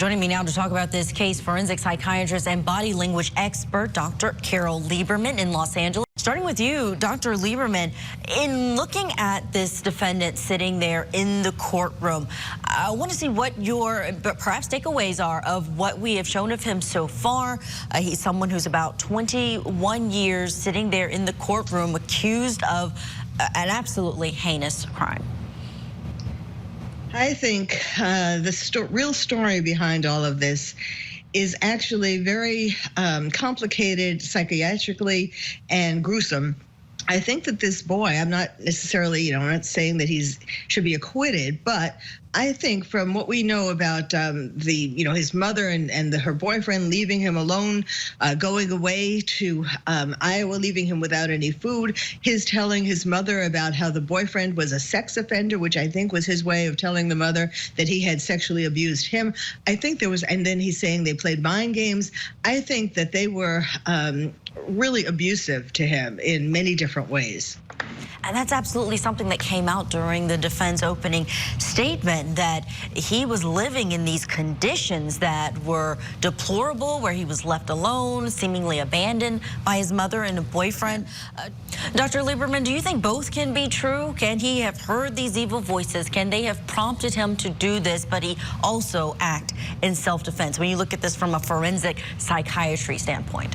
Joining me now to talk about this case, forensic psychiatrist and body language expert, Dr. Carole Lieberman in Los Angeles. Starting with you, Dr. Lieberman, in looking at this defendant sitting there in the courtroom, I want to see what your perhaps takeaways are of what we have shown of him so far. He's someone who's about 21 years sitting there in the courtroom accused of an absolutely heinous crime. I think the real story behind all of this is actually very complicated psychiatrically and gruesome. I think that this boy, I'm not necessarily, I'm not saying that should be acquitted, but I think from what we know about his mother and her boyfriend leaving him alone, going away to Iowa, leaving him without any food, his telling his mother about how the boyfriend was a sex offender, which I think was his way of telling the mother that he had sexually abused him. I think there was, and then he's saying they played mind games. I think that they were really abusive to him in many different ways. And that's absolutely something that came out during the defense opening statement, that he was living in these conditions that were deplorable, where he was left alone, seemingly abandoned by his mother and a boyfriend. Dr. Lieberman, do you think both can be true? Can he have heard these evil voices? Can they have prompted him to do this, but he also act in self-defense when you look at this from a forensic psychiatry standpoint?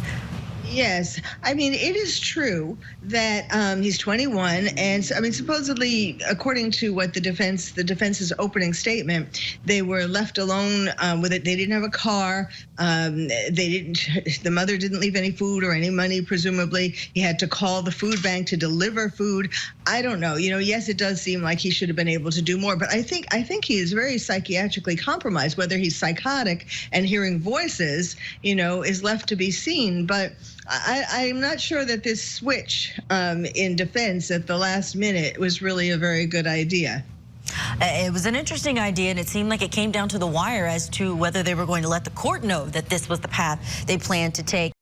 Yes, I mean, it is true that he's 21, and I mean, supposedly, according to what the defense's opening statement, they were left alone with it. They didn't have a car. The mother didn't leave any food or any money, presumably. He had to call the food bank to deliver food. I don't know. Yes, it does seem like he should have been able to do more, but I think he is very psychiatrically compromised. Whether he's psychotic and hearing voices, is left to be seen. But I'm not sure that this switch in defense at the last minute was really a very good idea. It was an interesting idea, and it seemed like it came down to the wire as to whether they were going to let the court know that this was the path they planned to take.